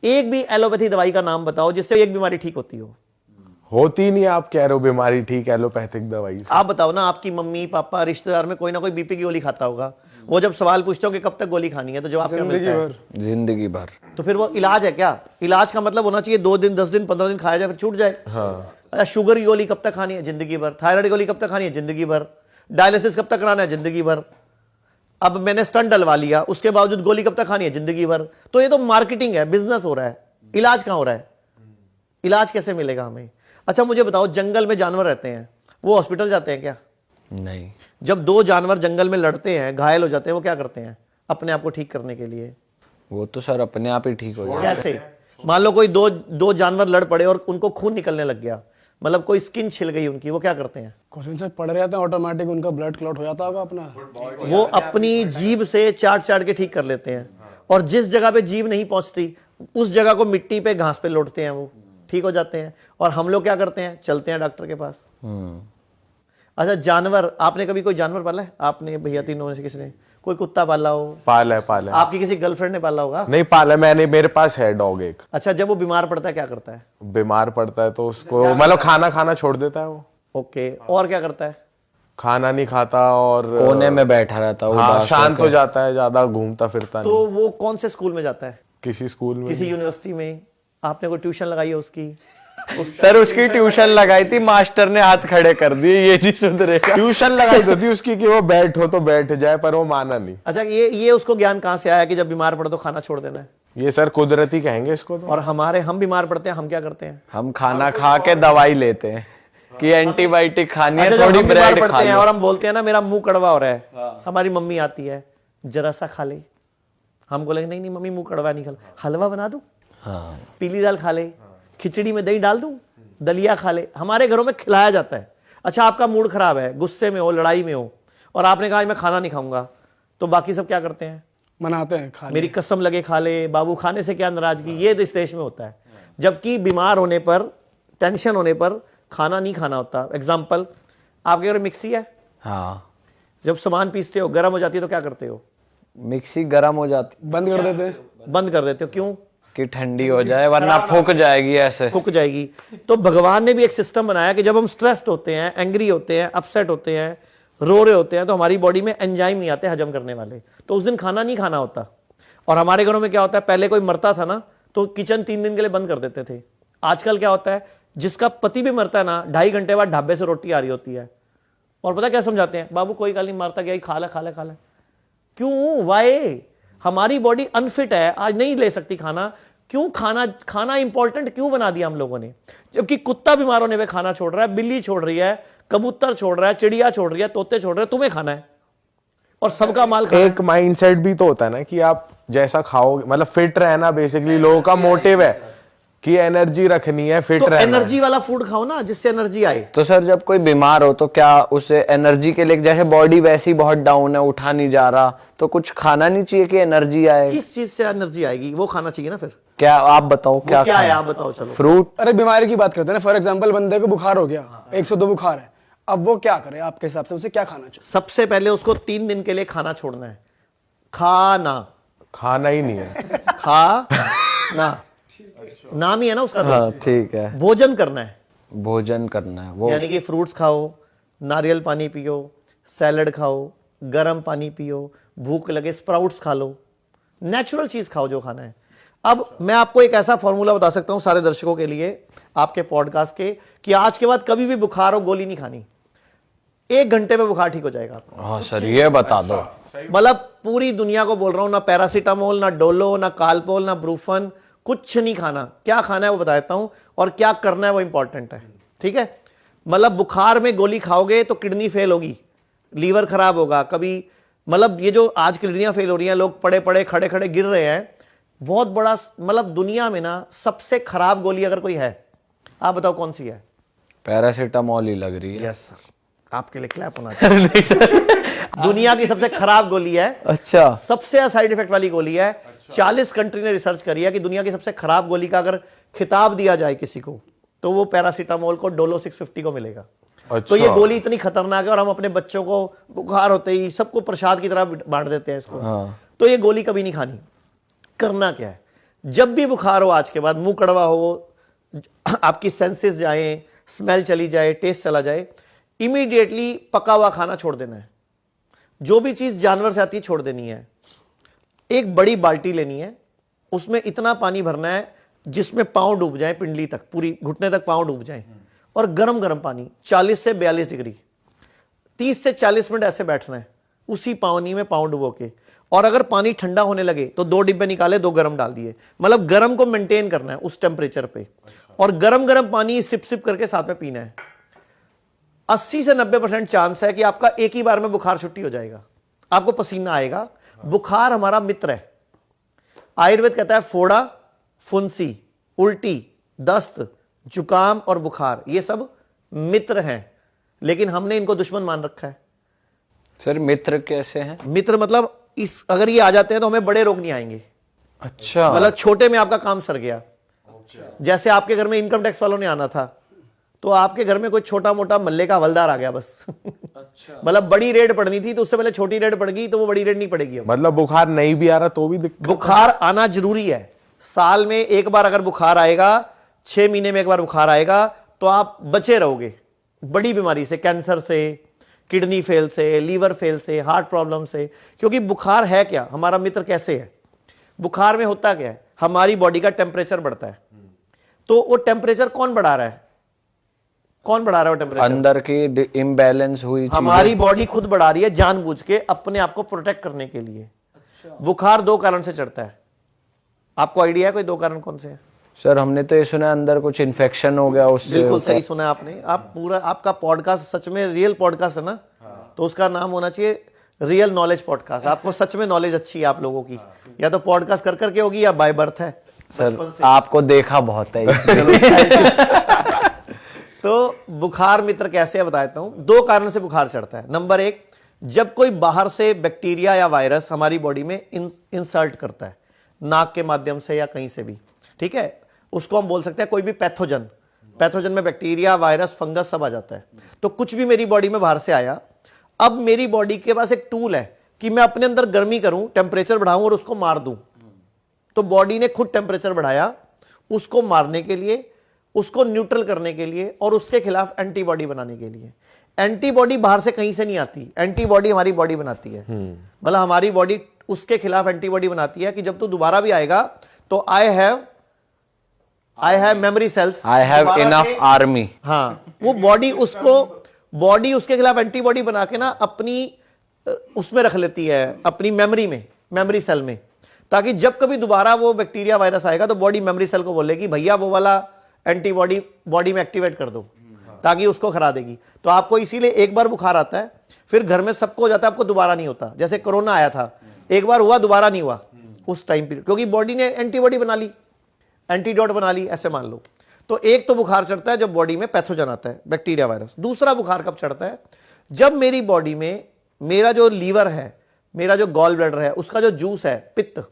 एक भी एलोपैथी दवाई का नाम बताओ जिससे एक बीमारी ठीक होती हो। होती नहीं, आप कह रहे हो बीमारी ठीक एलोपैथिक दवाई से। आप बताओ ना, आपकी मम्मी पापा रिश्तेदार में कोई ना कोई बीपी की गोली खाता होगा। वो जब सवाल पूछते हो कि कब तक गोली खानी है तो जवाब क्या मिलता है? जिंदगी भर। तो फिर वो इलाज है क्या? इलाज का मतलब होना चाहिए 2 दिन 10 दिन 15 दिन खाया जाए फिर छूट जाए। हाँ। अच्छा, शुगर की गोली कब तक खानी है? जिंदगी भर। थायराइड की गोली कब तक खानी है? जिंदगी भर। डायलिसिस कब तक कराना है? जिंदगी भर। अब मैंने स्टंट डलवा लिया, उसके बावजूद गोली कब तक खानी है? जिंदगी भर। तो ये तो मार्केटिंग है, बिजनेस हो रहा है। इलाज कहां हो रहा है? इलाज कैसे मिलेगा हमें? अच्छा मुझे बताओ, जंगल में जानवर रहते हैं, वो हॉस्पिटल जाते हैं क्या? नहीं। जब 2 जानवर जंगल में लड़ते हैं, घायल हो जाते हैं, वो क्या करते हैं अपने आप को ठीक करने के लिए? वो तो सर अपने आप ही ठीक हो जाए। कैसे? मान लो कोई दो जानवर लड़ पड़े और उनको खून निकलने लग गया, मतलब कोई स्किन छिल गई उनकी, वो क्या करते हैं? क्वेश्चन से पढ़ रहे थे, ऑटोमेटिक उनका ब्लड क्लॉट हो जाता होगा अपना। वो अपनी जीभ से चाट के ठीक कर लेते हैं, और जिस जगह पे जीभ नहीं पहुंचती उस जगह को मिट्टी पे घास पे लौटते हैं, वो ठीक हो जाते हैं। और हम लोग क्या करते हैं? चलते हैं डॉक्टर के पास। अच्छा जानवर, आपने कभी कोई जानवर पाला है? आपने भैया तीनों में से किसी ने कोई कुत्ता पाला हो? पाला है। आपकी किसी गर्लफ्रेंड ने पाला होगा? नहीं पाला, मैंने, मेरे पास है डॉग एक। अच्छा, जब वो बीमार पड़ता है क्या करता है? बीमार पड़ता है तो उसको मतलब खाना छोड़ देता है वो। ओके, और क्या करता है? खाना नहीं खाता और कोने में बैठा रहता है, हाँ, उदास शांत हो होकर। जाता है, ज्यादा घूमता फिरता नहीं। तो वो कौन से स्कूल में जाता है? किसी स्कूल में, किसी यूनिवर्सिटी में? आपने कोई ट्यूशन लगाई है उसकी? सर उसकी ट्यूशन लगाई थी, मास्टर ने हाथ खड़े कर दिए, ये नहीं सुधरेगा। ट्यूशन लगाई तो थी उसकी कि वो बैठो तो बैठ जाए, पर वो माना नहीं। अच्छा, ये उसको ज्ञान कहाँ से आया कि जब बीमार पड़ो तो खाना छोड़ देना है? ये सर कुदरती कहेंगे इसको तो। और हम बीमार पड़ते हैं, हम क्या करते हैं? हम खाना खा के दवाई लेते हैं कि एंटीबायोटिक खानी है, अच्छा, जब थोड़ी हम बीमार ब्रेड खा पड़ते हैं लो। और हम बोलते हैं ना मेरा मुंह कड़वा हो रहा है, हमारी मम्मी आती है, जरा सा खा ले। हम बोलेंगे नहीं नहीं मम्मी मुंह कड़वा नहीं, खा, हलवा बना दूं, हाँ। पीली दाल खा ले, खिचड़ी में दही डाल दूं, दलिया खा ले। हमारे घरों में खिलाया जाता है। अच्छा, आपका मूड खराब है, गुस्से में हो, लड़ाई में हो, और आपने कहा मैं खाना नहीं खाऊंगा, तो बाकी सब क्या करते हैं? मनाते हैं, खा ले। मेरी कसम लगे खा ले, बाबू खाने से क्या नाराजगी, ये इस देश में होता है। जबकि बीमार होने पर, टेंशन होने पर खाना नहीं खाना होता। एग्जाम्पल, आपके घर मिक्सी है, हाँ। जब सामान पीसते हो गर्म हो जाती है तो क्या करते हो? मिक्सी गर्म हो जाती, बंद कर देते हैं। बंद कर देते हो। क्यों? कि ठंडी हो जाए, वरना फूक जाएगी ऐसे। फूक जाएगी। तो भगवान ने भी एक सिस्टम बनाया कि जब हम स्ट्रेस्ड होते हैं, एंग्री होते हैं, अपसेट होते हैं, रो रहे होते हैं, तो हमारी बॉडी में एंजाइम नहीं आते हजम करने वाले, तो उस दिन खाना नहीं खाना होता। और हमारे घरों में क्या होता है, पहले कोई मरता था ना तो किचन 3 दिन के लिए बंद कर देते थे। आजकल क्या होता है, जिसका पति भी मरता है ना, 2.5 घंटे बाद ढाबे से रोटी आ रही होती है, और पता क्या समझाते हैं, बाबू कोई गाली मारता गया, खा ले खा ले खा ले। क्यों? वाई? हमारी बॉडी अनफिट है, आज नहीं ले सकती खाना। क्यों? खाना इंपॉर्टेंट क्यों बना दिया हम लोगों ने? जबकि कुत्ता बीमार होने पे खाना छोड़ रहा है, बिल्ली छोड़ रही है, कबूतर छोड़ रहा है, चिड़िया छोड़ रही है, तोते छोड़ रहे हैं, तुम्हें खाना है और सबका माल खाना एक माइंडसेट भी तो होता है ना कि आप जैसा खाओगे, मतलब फिट रहना बेसिकली लोगों का मोटिव है कि एनर्जी रखनी है, फिट तो रहना एनर्जी वाला फूड खाओ ना जिससे एनर्जी आए। तो सर जब कोई बीमार हो तो क्या उसे एनर्जी के लिए, जैसे बॉडी वैसी बहुत डाउन है, उठा नहीं जा रहा, तो कुछ खाना नहीं चाहिए कि एनर्जी आए? किस चीज से एनर्जी आएगी? वो खाना चाहिए ना। फिर क्या आप बताओ, क्या क्या है? खाएं? आप बताओ। चलो, फ्रूट। अरे बीमारी की बात करते हैं ना, फॉर एग्जाम्पल बंदे को बुखार हो गया, 102 बुखार है, अब वो क्या करे आपके हिसाब से? उसे क्या खाना चाहिए? सबसे पहले उसको 3 दिन के लिए खाना छोड़ना है। खाना ही नहीं है। खा ना, नाम ही है ना उसका। हाँ ठीक है। भोजन करना है, भोजन करना है वो, यानी कि फ्रूट्स खाओ, नारियल पानी पियो, सैलड खाओ, गर्म पानी पियो, भूख लगे स्प्राउट्स खा लो, नेचुरल चीज खाओ जो खाना है। अब मैं आपको एक ऐसा फॉर्मूला बता सकता हूं सारे दर्शकों के लिए, आपके पॉडकास्ट के, कि आज के बाद कभी भी बुखार हो गोली नहीं खानी, 1 घंटे में बुखार ठीक हो जाएगा। हाँ सर ये बता दो। मतलब पूरी दुनिया को बोल रहा हूं, ना पैरासीटामोल, ना डोलो, ना कालपोल, ना ब्रूफन, कुछ नहीं खाना। क्या खाना है वो बता देता हूं, और क्या करना है वो इंपॉर्टेंट है। ठीक है? मतलब बुखार में गोली खाओगे तो किडनी फेल होगी, लीवर खराब होगा, कभी मतलब ये जो आज किडनियां फेल हो रही हैं, लोग पड़े पड़े खड़े खड़े गिर रहे हैं, बहुत बड़ा, मतलब दुनिया में ना सबसे खराब गोली अगर कोई है, आप बताओ कौन सी है? पैरासीटामोल ही लग रही है। यस सर, आपके लिए क्लैप होना चाहिए। दुनिया की सबसे खराब गोली है। अच्छा। सबसे साइड इफेक्ट वाली गोली है। 40 कंट्री ने रिसर्च करी है कि दुनिया की सबसे खराब गोली का अगर खिताब दिया जाए किसी को, तो वो पैरासीटामोल को डोलो 650 को मिलेगा। तो ये गोली इतनी खतरनाक है, और हम अपने बच्चों को बुखार होते ही सबको प्रसाद की तरह बांट देते हैं इसको। तो ये गोली कभी नहीं खानी। करना क्या है? जब भी बुखार हो आज के बाद, मुंह कड़वा हो, आपकी सेंसेस जाएं, स्मेल चली जाए, टेस्ट चला जाए, इमीडिएटली पका हुआ खाना छोड़ देना है। जो भी चीज जानवर से आती है छोड़ देनी है। एक बड़ी बाल्टी लेनी है, उसमें इतना पानी भरना है जिसमें पांव डूब जाए, पिंडली तक, पूरी घुटने तक पांव डूब जाए, और गरम गरम पानी 40 से 42 डिग्री 30 से 40 मिनट ऐसे बैठना है उसी पानी में पांव डुबो के। और अगर पानी ठंडा होने लगे तो 2 डिब्बे निकाले, 2 गरम डाल दिए, मतलब गरम को मेंटेन करना है उस टेम्परेचर पे। और गरम गरम पानी सिप सिप करके साथ में पीना है। 80 से 90% चांस है कि आपका एक ही बार में बुखार छुट्टी हो जाएगा, आपको पसीना आएगा। बुखार हमारा मित्र है। आयुर्वेद कहता है फोड़ा, फुंसी, उल्टी, दस्त, जुकाम और बुखार ये सब मित्र हैं, लेकिन हमने इनको दुश्मन मान रखा है। सर मित्र कैसे हैं? मित्र मतलब इस अगर ये आ जाते हैं तो हमें बड़े रोग नहीं आएंगे। अच्छा, मतलब छोटे में आपका काम सर गया। जैसे आपके घर में इनकम टैक्स वालों ने आना था, तो आपके घर में कोई छोटा मोटा मल्ले का हवलदार आ गया बस। अच्छा। मतलब बड़ी रेड पड़नी थी तो उससे पहले छोटी रेड पड़ गई, तो वो बड़ी रेड नहीं पड़ेगी अब। मतलब बुखार नहीं भी आ रहा तो भी दिक्कत? बुखार आना जरूरी है। साल में एक बार अगर बुखार आएगा, 6 महीने में एक बार बुखार आएगा, तो आप बचे रहोगे बड़ी बीमारी से, कैंसर से, किडनी फेल से, लीवर फेल से, हार्ट प्रॉब्लम से। क्योंकि बुखार है क्या, हमारा मित्र कैसे है? बुखार में होता क्या है, हमारी बॉडी का टेम्परेचर बढ़ता है। तो वो टेम्परेचर कौन बढ़ा रहा है? कौन बढ़ा रहा है वो टेम्परेचर? अंदर की इम्बैलेंस हुई चीजें। हमारी बॉडी खुद बढ़ा रही है जानबूझ के, अपने आप को प्रोटेक्ट करने के लिए। बुखार 2 कारण से चढ़ता है। आपको आइडिया है कोई 2 कारण कौन से हैं? सर हमने तो ये सुना है अंदर कुछ इन्फेक्शन हो गया उससे। बिल्कुल सही सुना आपने। आप पूरा, आपका पॉडकास्ट सच में रियल पॉडकास्ट है ना, तो उसका नाम होना चाहिए रियल नॉलेज पॉडकास्ट। आपको सच में नॉलेज अच्छी है आप लोगों की, या तो पॉडकास्ट कर करके होगी या बाय बर्थ है। सर आपको देखा बहुत है। तो बुखार मित्र कैसे है बताता हूं। 2 कारण से बुखार चढ़ता है। नंबर 1, जब कोई बाहर से बैक्टीरिया या वायरस हमारी बॉडी में इंसर्ट करता है, नाक के माध्यम से या कहीं से भी, ठीक है, उसको हम बोल सकते हैं कोई भी पैथोजन। पैथोजन में बैक्टीरिया, वायरस, फंगस सब आ जाता है। तो कुछ भी मेरी बॉडी में बाहर से आया, अब मेरी बॉडी के पास एक टूल है कि मैं अपने अंदर गर्मी करूं, टेम्परेचर बढ़ाऊं और उसको मार दूं। तो बॉडी ने खुद टेम्परेचर बढ़ाया उसको मारने के लिए, उसको न्यूट्रल करने के लिए और उसके खिलाफ एंटीबॉडी बनाने के लिए। एंटीबॉडी बाहर से कहीं से नहीं आती, एंटीबॉडी हमारी बॉडी बनाती है। मतलब हमारी बॉडी उसके खिलाफ एंटीबॉडी बनाती है कि जब तू दोबारा भी आएगा तो I have memory cells, I have enough army. हाँ, वो बॉडी उसके खिलाफ एंटीबॉडी बना के ना अपनी उसमें रख लेती है, अपनी मेमोरी में, मेमोरी सेल में, ताकि जब कभी दोबारा वो बैक्टीरिया वायरस आएगा तो बॉडी मेमोरी सेल को बोलेगी भैया वो वाला एंटीबॉडी बॉडी में एक्टिवेट कर दो, ताकि उसको खरा देगी। तो आपको इसीलिए एक बार बुखार आता है, फिर घर में सबको हो जाता है, आपको दोबारा नहीं होता। जैसे कोरोना आया था, एक बार हुआ, दोबारा नहीं हुआ उस टाइम पीरियड, क्योंकि बॉडी ने एंटीबॉडी बना ली, एंटीडोट बना ली, ऐसे मान लो। तो एक तो बुखार चढ़ता है जब बॉडी में पैथोजन आता है, बैक्टीरिया, वायरस। दूसरा बुखार कब चढ़ता है? जब मेरी बॉडी में मेरा जो लीवर है, मेरा जो गॉल ब्लैडर है, उसका जो जूस है, पित्त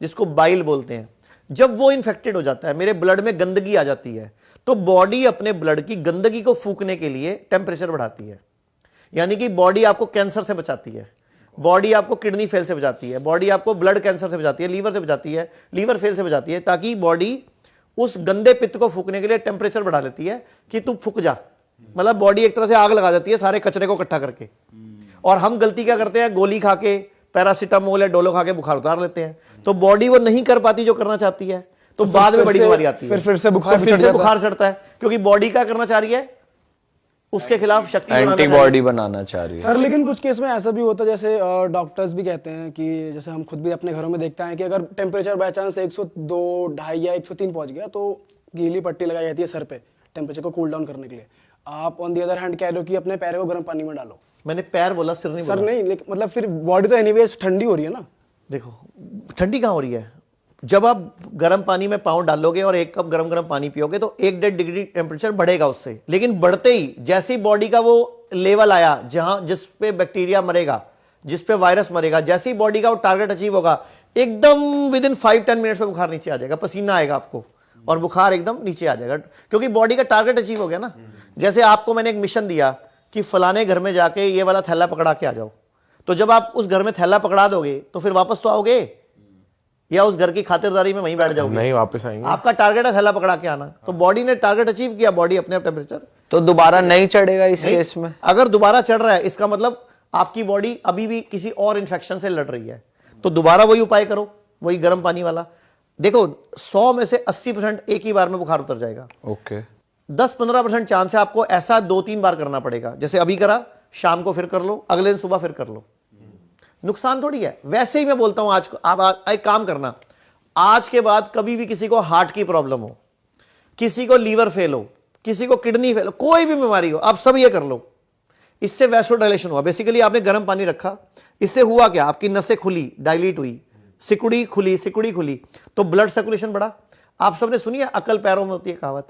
जिसको बाइल बोलते हैं, जब वो इन्फेक्टेड हो जाता है, मेरे ब्लड में गंदगी आ जाती है, तो बॉडी अपने ब्लड की गंदगी को फूकने के लिए टेम्परेचर बढ़ाती है। यानी कि बॉडी आपको कैंसर से बचाती है, बॉडी आपको किडनी फेल से बचाती है, बॉडी आपको ब्लड कैंसर से बचाती है, लीवर से बचाती है, लीवर फेल से बचाती है, ताकि बॉडी उस गंदे पित्त को फूकने के लिए टेम्परेचर बढ़ा लेती है कि तू फूक जा। मतलब बॉडी एक तरह से आग लगा देती है सारे कचरे को इकट्ठा करके। और हम गलती क्या करते हैं, गोली खा के, पैरासीटामोल या डोलो खा के बुखार उतार लेते हैं। तो बॉडी वो नहीं कर पाती जो करना चाहती है, तो बाद में बड़ी बीमारी आती है, फिर से बुखार बुखार चढ़ता है, क्योंकि बॉडी क्या करना चाह रही है, उसके खिलाफ शक्ति एंटीबॉडी बनाना चाह रही है। सर लेकिन कुछ केस में ऐसा भी होता है, जैसे डॉक्टर्स भी कहते हैं कि जैसे हम खुद भी अपने घरों में देखते हैं कि अगर टेम्परेचर बाय चांस 102, 2.5 या 103 पहुंच गया तो गीली पट्टी लगाई जाती है सर पे टेम्परेचर को कूल डाउन करने के लिए। आप ऑन दी अदर हैंड कह रहे हो कि अपने पैर को गर्म पानी में डालो। मैंने पैर बोला, सिर नहीं सर बोला। नहीं, लेकिन मतलब फिर बॉडी तो एनीवेज ठंडी हो रही है ना। देखो ठंडी कहाँ हो रही है, जब आप गर्म पानी में पाँव डालोगे और 1 कप गर्म पानी पियोगे तो 1-1.5 डिग्री टेम्परेचर बढ़ेगा उससे। लेकिन बढ़ते ही जैसे ही बॉडी का वो लेवल आया जहां जिस पे बैक्टीरिया मरेगा, जिस पे वायरस मरेगा, जैसे ही बॉडी का वो टारगेट अचीव होगा, एकदम विदिन 5-10 मिनट्स में बुखार नीचे आ जाएगा, पसीना आएगा आपको और बुखार एकदम नीचे आ जाएगा, क्योंकि बॉडी का टारगेट अचीव हो गया ना। जैसे आपको मैंने एक मिशन दिया कि फलाने घर में जाके ये वाला थैला पकड़ा के आ जाओ, तो जब आप उस घर में थैला पकड़ा दोगे तो फिर वापस तो आओगे, या उस घर की खातिरदारी में वहीं बैठ जाओगे? नहीं, वापस आएंगे। आपका टारगेट है थैला पकड़ा के आना, तो बॉडी ने टारगेट अचीव किया, बॉडी अपने आप टेम्परेचर। तो दोबारा नहीं चढ़ेगा इस केस में? अगर दोबारा चढ़ रहा है इसका मतलब आपकी बॉडी अभी भी किसी और इन्फेक्शन से लड़ रही है, तो दोबारा वही उपाय करो, वही गर्म पानी वाला। देखो 100 में से 80% एक ही बार में बुखार उतर जाएगा। ओके। 10-15% चांस है आपको ऐसा 2-3 बार करना पड़ेगा, जैसे अभी करा, शाम को फिर कर लो, अगले दिन सुबह फिर कर लो। नुकसान थोड़ी है। वैसे ही मैं बोलता हूं आज को आप एक काम करना, आज के बाद कभी भी किसी को हार्ट की प्रॉब्लम हो, किसी को लीवर फेल हो, किसी को किडनी फेल हो, कोई भी बीमारी हो, आप सब ये कर लो। इससे वैसोडाइलेशन हुआ, बेसिकली आपने गर्म पानी रखा, इससे हुआ क्या, आपकी नसें खुली, डायलीट हुई, सिकुड़ी खुली, तो ब्लड सर्कुलेशन बढ़ा। आप सबने सुनी है अकल पैरों में होती है कहावत,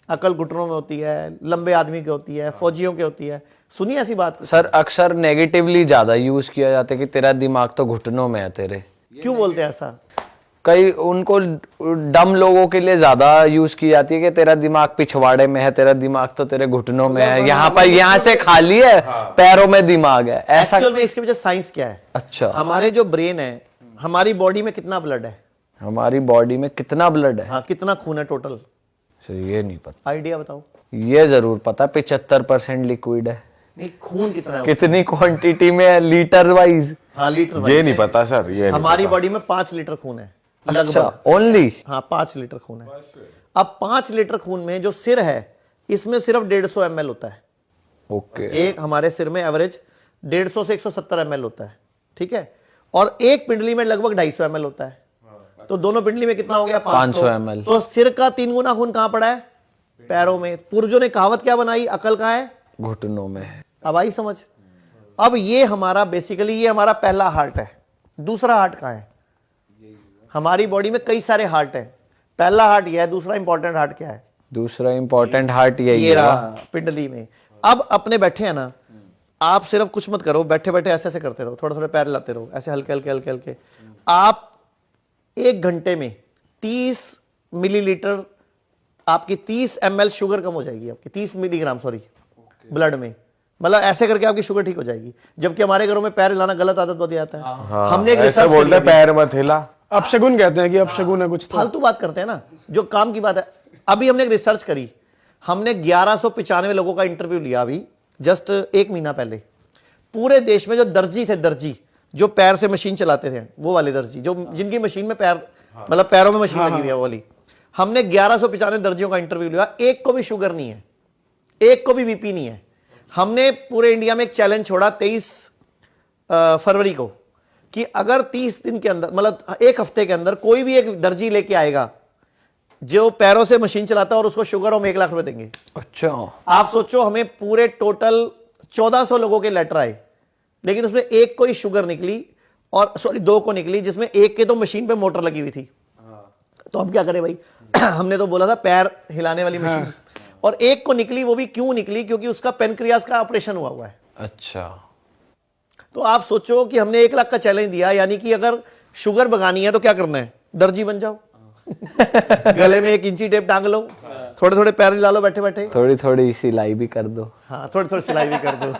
अकल घुटनों में होती है, लंबे आदमी की होती है, फौजियों की होती है, सुनी ऐसी बात? सर अक्सर नेगेटिवली ज्यादा यूज किया जाता है कि तेरा दिमाग तो घुटनों में है तेरे। क्यों बोलते हैं ऐसा? कई उनको डम लोगों के लिए ज्यादा यूज की जाती है कि तेरा दिमाग पिछवाड़े में है, तेरा दिमाग तो तेरे घुटनों में है, यहाँ पर यहाँ से खाली है, पैरों में दिमाग है, ऐसा। एक्चुअल में इसके पीछे साइंस क्या है? अच्छा। हमारे जो ब्रेन है, हमारी बॉडी में कितना ब्लड है? हमारी बॉडी में कितना ब्लड है? हाँ, कितना खून है टोटल? ये नहीं पता। आइडिया बताओ। ये जरूर पता, 75% लिक्विड है। नहीं, खून कितना है? कितनी क्वांटिटी में है, लीटर वाइज? हाँ, लीटर। ये नहीं पता सर, ये नहीं हमारी पता। बॉडी में 5 लीटर खून है अच्छा, लगभग। ओनली? हाँ, 5 लीटर खून है। अब 5 लीटर खून में जो सिर है, इसमें सिर्फ 150 ml होता है। ओके। एक हमारे सिर में एवरेज 150 से 170 ml होता है, ठीक है? और एक पिंडली में लगभग 250 ml होता है, तो दोनों पिंडली में कितना हो गया? 500 ml। तो सिर का 3 गुना खून कहां पड़ा है? पैरों में। पूर्वजों ने कहावत क्या बनाई? अकल कहां है? घुटनों में है। अब आई समझ? अब ये हमारा बेसिकली ये हमारा पहला हार्ट है। दूसरा हार्ट कहां है? हमारी बॉडी में कई सारे हार्ट है। पहला हार्ट ये है, दूसरा इंपॉर्टेंट हार्ट क्या है? दूसरा इंपॉर्टेंट हार्ट यही ये है। रहा पिंडली में। अब अपने बैठे हैं ना, आप सिर्फ कुछ मत करो, बैठे बैठे ऐसे ऐसे करते रहो, थोड़े थोड़े पैर लाते रहो, ऐसे हल्के हल्के हल्के हल्के। आप 1 घंटे में 30 मिलीलीटर, आपकी 30 ml शुगर कम हो जाएगी, आपकी 30 मिलीग्राम सॉरी ब्लड में। मतलब ऐसे करके आपकी शुगर ठीक हो जाएगी। जबकि हमारे घरों में पैर हिलाना गलत आदत बहुत आता है। हाँ, हमने एक ऐसे रिसर्च बोलते हैं पैर मत हिला। अपशगुन कहते हैं कि अपशगुन है कुछ तो। फालतू बात करते हैं ना, जो काम की बात है। अभी हमने एक रिसर्च करी, हमने 1195 लोगों का इंटरव्यू लिया अभी जस्ट 1 महीना पहले। पूरे देश में जो दर्जी थे, दर्जी जो पैर से मशीन चलाते थे, वो वाले दर्जी जो जिनकी मशीन में पैर, मतलब पैरों में मशीन लगी हुई है वो वाली, हमने 1195 दर्जियों का इंटरव्यू लिया। एक को भी शुगर नहीं है, एक को भी बीपी नहीं है। हमने पूरे इंडिया में एक चैलेंज छोड़ा 23 फरवरी को कि अगर 30 दिन के अंदर, मतलब 1 हफ्ते के अंदर कोई भी एक दर्जी लेके आएगा जो पैरों से मशीन चलाता है और उसको शुगर हम 1 लाख रुपए देंगे। अच्छा। आप सोचो, हमें पूरे टोटल 1400 लोगों के लेटर आए, लेकिन उसमें एक को ही शुगर निकली, और सॉरी 2 को निकली, जिसमें एक के तो मशीन पे मोटर लगी हुई थी। तो हम क्या करें भाई हमने तो बोला था पैर हिलाने वाली मशीन, और एक को निकली। वो भी क्यों निकली? क्योंकि उसका पेनक्रियास का ऑपरेशन हुआ है। अच्छा। तो आप सोचो कि हमने 1 लाख का चैलेंज दिया, यानी कि अगर शुगर भगानी है तो क्या करना है? दर्जी बन जाओ गले में 1 इंची टेप टांग लो, थोड़े थोड़े पैर हिला लो बैठे बैठे, थोड़ी थोड़ी सिलाई भी कर दो। हाँ थोड़ी थोड़ी सिलाई भी कर दो।